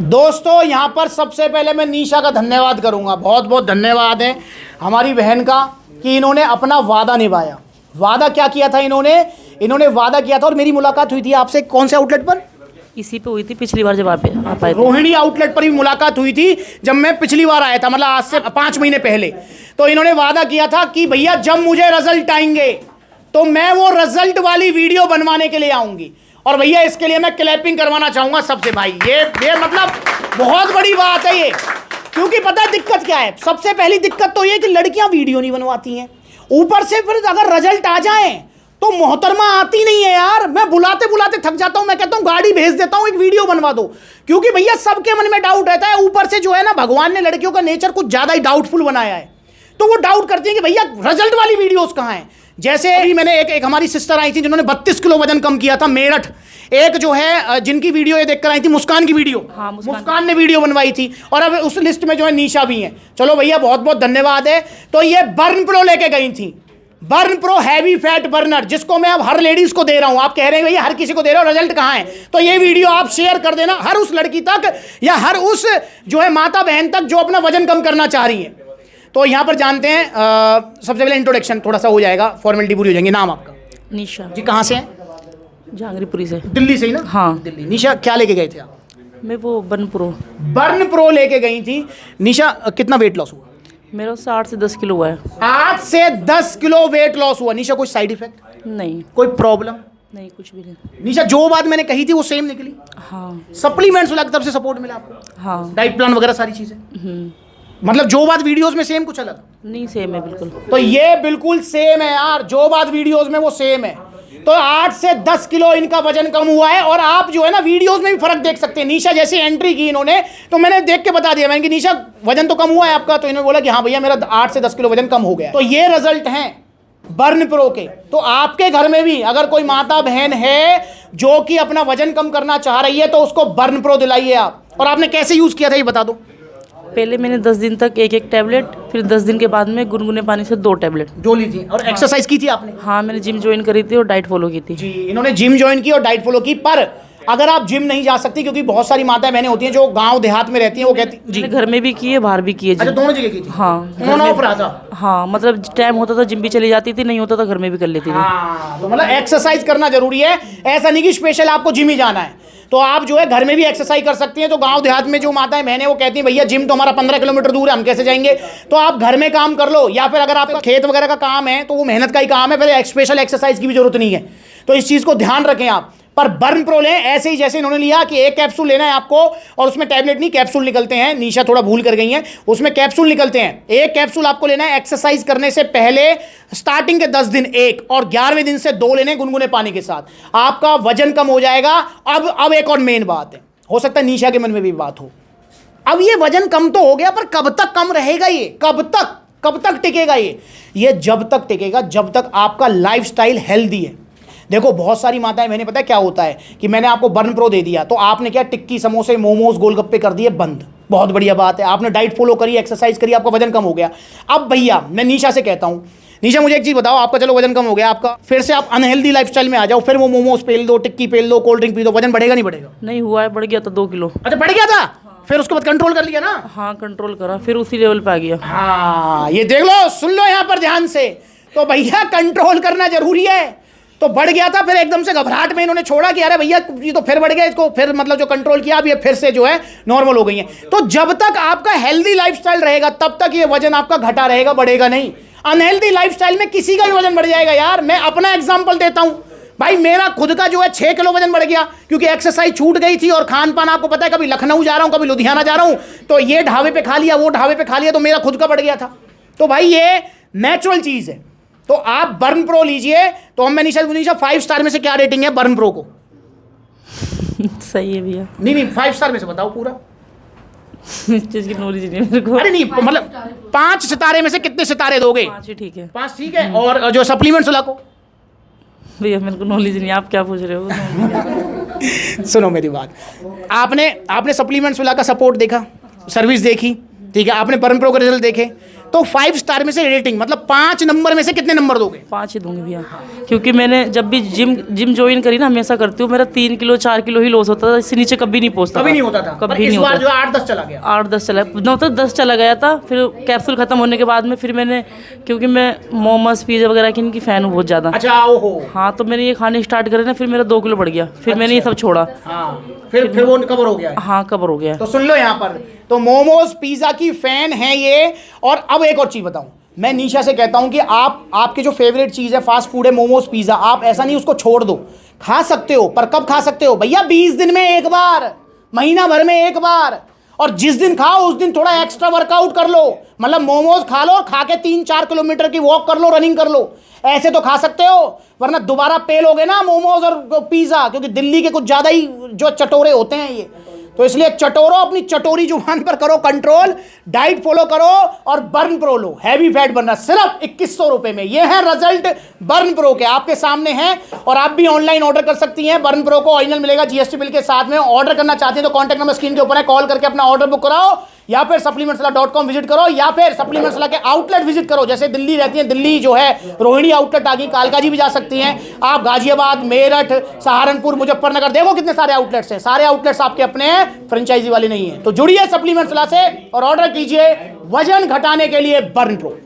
दोस्तों यहाँ पर सबसे पहले मैं निशा का धन्यवाद करूँगा, बहुत बहुत धन्यवाद है हमारी बहन का कि इन्होंने अपना वादा निभाया। वादा क्या किया था इन्होंने वादा किया था, और मेरी मुलाकात हुई थी आपसे कौन से आउटलेट पर? इसी पे हुई थी पिछली बार जब आप आए थे। रोहिणी आउटलेट पर भी मुलाकात हुई थी जब मैं पिछली बार आया था, मतलब आज से 5 महीने पहले। तो इन्होंने वादा किया था कि भैया जब मुझे रिजल्ट आएंगे तो मैं वो रिजल्ट वाली वीडियो बनवाने के लिए आऊंगी। और भैया इसके लिए मैं क्लैपिंग करवाना चाहूंगा सबसे भाई, ये मतलब बहुत बड़ी बात है ये। क्योंकि पता है दिक्कत क्या है? सबसे पहली दिक्कत तो ये कि लड़कियां वीडियो नहीं बनवाती हैं, ऊपर से फिर अगर रिजल्ट आ जाए तो मोहतरमा आती नहीं है यार। मैं बुलाते बुलाते थक जाता हूं, मैं कहता हूं गाड़ी भेज देता हूं, एक वीडियो बनवा दो। क्योंकि भैया सबके मन में डाउट रहता है, ऊपर से जो है ना भगवान ने लड़कियों का नेचर कुछ ज्यादा ही डाउटफुल बनाया है, तो वो डाउट करती है कि भैया रिजल्ट वाली वीडियोस कहां हैं। जैसे अभी मैंने एक हमारी सिस्टर आई थी जिन्होंने 32 किलो वजन कम किया था, मेरठ। एक जो है जिनकी वीडियो ये देखकर आई थी, मुस्कान की वीडियो, हाँ, मुस्कान ने वीडियो बनवाई थी, और अब उस लिस्ट में जो है निशा भी है। चलो भैया बहुत बहुत धन्यवाद है। तो ये बर्न प्रो लेके गई थी, burn pro heavy fat burner, जिसको मैं अब हर लेडीज को दे रहा हूं। आप कह रहे हैं भैया हर किसी को दे रहे हो, रिजल्ट कहां है? तो ये वीडियो आप शेयर कर देना हर उस लड़की तक, या हर उस जो है माता बहन तक जो अपना वजन कम करना चाह रही है। तो यहाँ पर जानते हैं सबसे पहले इंट्रोडक्शन थोड़ा सा हो जाएगा, फॉर्मेलिटी पूरी हो जाएंगी। नाम आपका? निशा जी। कहाँ से हैं? जहांगीरपुरी से। दिल्ली से ही ना? हाँ दिल्ली। निशा क्या लेके गए थे आप? मैं वो बर्न प्रो लेके गई थी। निशा कितना वेट लॉस हुआ? मेरा 60 से 10 किलो हुआ है। 8 से 10 किलो वेट लॉस हुआ। निशा कोई साइड इफेक्ट नहीं, कोई प्रॉब्लम नहीं, कुछ भी नहीं। निशा जो बात मैंने कही थी वो सेम निकली? हाँ सप्लीमेंट्स वाला तरफ से सपोर्ट मिला आपको? हाँ। डाइट प्लान वगैरह सारी चीजें, मतलब जो बात वीडियोस में सेम कुछ अलग नहीं, सेम है बिल्कुल। तो ये बिल्कुल सेम है यार, जो बात वीडियोस में वो सेम है। तो 8 से 10 किलो इनका वजन कम हुआ है, और आप जो है ना वीडियोस में भी फर्क देख सकते हैं। निशा जैसे एंट्री की इन्होंने, तो मैंने देख के बता दिया मैंने कि निशा वजन तो कम हुआ है आपका, तो इन्होंने बोला कि हाँ भैया मेरा 8 से 10 किलो वजन कम हो गया। तो ये रिजल्ट हैं बर्न प्रो के। तो आपके घर में भी अगर कोई माता बहन है जो कि अपना वजन कम करना चाह रही है तो उसको बर्न प्रो दिलाइए आप। और आपने कैसे यूज किया था ये बता दो? पहले मैंने 10 दिन तक एक टैबलेट, फिर 10 दिन के बाद में गुनगुने पानी से 2 टैबलेट जो ली थी। और एक्सरसाइज की थी आपने? हाँ, मैंने जिम ज्वाइन करी थी और डाइट फॉलो की थी। जी, इन्होंने जिम ज्वाइन की और डाइट फॉलो की। पर अगर आप जिम नहीं जा सकती, क्योंकि बहुत सारी माताएं बहनें होती हैं जो गांव देहात में रहती हैं, वो कहती जी मैंने घर में भी किए, बाहर भी किए। अच्छा, दोनों जगह की थी? हाँ, ऑन ऑफ रहा था? हाँ, मतलब टाइम होता था जिम भी चली जाती थी, नहीं होता था घर में भी कर लेती थी। हाँ, तो मतलब एक्सरसाइज करना जरूरी है, ऐसा नहीं कि स्पेशल आपको जिम ही जाना है। तो आप जो है घर में भी एक्सरसाइज कर सकती हैं। तो गांव देहात में जो माताएं बहनें वो कहती हैं भैया जिम तो हमारा 15 किलोमीटर दूर है, हम कैसे जाएंगे? तो आप घर में काम कर लो, या फिर अगर आपका खेत वगैरह का काम है तो वो मेहनत का ही काम है, फिर स्पेशल एक्सरसाइज की भी जरूरत नहीं है। तो इस चीज को ध्यान रखें आप। पर बर्न प्रो लें ऐसे ही जैसे इन्होंने लिया कि एक कैप्सूल लेना है आपको, और उसमें टैबलेट नहीं कैप्सूल निकलते हैं। निशा थोड़ा भूल कर गई हैं, उसमें कैप्सूल निकलते हैं। एक कैप्सूल आपको लेना है एक्सरसाइज करने से पहले, स्टार्टिंग के 10 दिन एक, और 11वें दिन से 2 लेने गुनगुने पानी के साथ। आपका वजन कम हो जाएगा। अब एक और मेन बात है, हो सकता है निशा के मन में भी बात हो, अब ये वजन कम तो हो गया, पर कब तक कम रहेगा ये? कब तक टिकेगा ये जब तक टिकेगा जब तक आपका लाइफस्टाइल हेल्दी है। देखो बहुत सारी माताएं, मैंने पता है क्या होता है कि मैंने आपको बर्न प्रो दे दिया तो आपने क्या टिक्की समोसे मोमोज गोलगप्पे कर दिए बंद, बहुत बढ़िया बात है। आपने डाइट फॉलो करी, एक्सरसाइज करी, आपका वजन कम हो गया। अब भैया मैं निशा से कहता हूँ, निशा मुझे एक चीज़ बताओ, आपका चलो वजन कम हो गया आपका, फिर से आप अनहेल्दी लाइफस्टाइल में आ जाओ, फिर वो मोमोज पेल दो, टिक्की पेल दो, कोल्ड ड्रिंक पी दो, वजन बढ़ेगा नहीं बढ़ेगा? नहीं हुआ है, बढ़ गया था 2 किलो। अच्छा, बढ़ गया था? फिर उसके बाद कंट्रोल कर लिया ना? हाँ, कंट्रोल करा, फिर उसी लेवल पे आ गया। हाँ, ये देख लो, सुन लो यहाँ पर ध्यान से। तो भैया कंट्रोल करना जरूरी है। तो बढ़ गया था, फिर एकदम से घबराहट में इन्होंने छोड़ा कि अरे भैया ये तो फिर बढ़ गया, इसको फिर मतलब जो कंट्रोल किया अब ये फिर से जो है नॉर्मल हो गई है। तो जब तक आपका हेल्दी लाइफस्टाइल रहेगा तब तक ये वजन आपका घटा रहेगा, बढ़ेगा नहीं। अनहेल्दी लाइफस्टाइल में किसी का भी वजन बढ़ जाएगा यार। मैं अपना एग्जांपल देता हूं भाई, मेरा खुद का जो है 6 किलो वजन बढ़ गया, क्योंकि एक्सरसाइज छूट गई थी और खान पान आपको पता है, कभी लखनऊ जा रहा हूं, कभी लुधियाना जा रहा हूं, तो ये ढाबे पे खा लिया, वो ढाबे पे खा लिया, तो मेरा खुद का बढ़ गया था। तो भाई ये नेचुरल चीज है। तो आप बर्न प्रो लीजिए। तो हम निशा 5 स्टार में से क्या रेटिंग है बर्न प्रो को? सही है भैया। नहीं 5 स्टार में से बताओ पूरा। इस चीज की नॉलेज नहीं है मेरे को। अरे नहीं, मतलब 5 सितारे में से कितने सितारे दोगे? 5 ही ठीक है। 5 ठीक है। और जो सप्लीमेंट्स वाला को? भैया मेरे को नॉलेज नहीं, आप क्या पूछ रहे हो? सुनो मेरी बात, आपने सप्लीमेंट्स वाला का सपोर्ट देखा, सर्विस देखी, ठीक है, आपने बर्न प्रो के रिजल्ट देखे, तो 5 स्टार में से रेटिंग मतलब 5 नंबर में से कितने नंबर दोगे? 5 ही दूंगी भैया, क्योंकि मैंने जब भी जिम ज्वाइन करी ना, हमेशा करती हूँ, मेरा 3 किलो 4 किलो ही लॉस होता था, इससे नीचे कभी नहीं पहुँचता, कभी नहीं होता था। कभी इस नहीं बार होता। जो 8-10 चला गया, 8-10 चला, न तो 10 चला गया था। फिर कैप्सूल खत्म होने के बाद में फिर मैंने, क्योंकि मैं मोमोज पिज़्ज़ा वगैरह की इनकी फ़ैन हूँ बहुत ज़्यादा। अच्छा, ओहो। हाँ, तो मैंने ये खाने स्टार्ट करे ना, फिर मेरा 2 किलो बढ़ गया, फिर मैंने ये सब छोड़ा। हाँ, फिर वो कवर हो गया। हाँ, कवर हो गया। तो सुन लो यहाँ पर, तो मोमोज पिज़्ज़ा की फ़ैन है ये। और अब एक और चीज़ बताऊँ, मैं निशा से कहता हूँ कि आपकी जो फेवरेट चीज़ है फास्ट फूड है मोमोज पिज़्ज़ा, आप ऐसा नहीं उसको छोड़ दो, खा सकते हो, पर कब खा सकते हो भैया? 20 दिन में एक बार, महीना भर में एक बार। और जिस दिन खाओ उस दिन थोड़ा एक्स्ट्रा वर्कआउट कर लो, मतलब मोमोज खा लो, खा के 3-4 किलोमीटर की वॉक कर लो, रनिंग कर लो, ऐसे तो खा सकते हो। वरना दोबारा पेल हो गए ना मोमोज और पिज़्ज़ा, क्योंकि दिल्ली के कुछ ज़्यादा ही जो चटोरे होते हैं ये, तो इसलिए चटोरो, अपनी चटोरी जुबान पर करो कंट्रोल, डाइट फॉलो करो और बर्न प्रो लो। हैवी फैट बनना सिर्फ 2100 रुपए में। ये है रिजल्ट बर्न प्रो के, आपके सामने हैं। और आप भी ऑनलाइन ऑर्डर कर सकती हैं, बर्न प्रो को ओरिजिनल मिलेगा जीएसटी बिल के साथ में। ऑर्डर करना चाहते हैं तो कॉन्टैक्ट नंबर स्क्रीन के ऊपर है, कॉल करके अपना ऑर्डर बुक कराओ, या फिर supplementsala.com विजिट करो, या फिर supplementsala के आउटलेट विजिट करो। जैसे दिल्ली रहती हैं, दिल्ली जो है रोहिणी आउटलेट आ गई, कालकाजी भी जा सकती हैं आप, गाजियाबाद, मेरठ, सहारनपुर, मुजफ्फरनगर, देखो कितने सारे आउटलेट्स हैं। सारे आउटलेट्स आपके अपने हैं, फ्रेंचाइजी वाले नहीं है। तो जुड़िए सप्लीमेंट्सला से और ऑर्डर कीजिए वजन घटाने के लिए बर्न प्रो।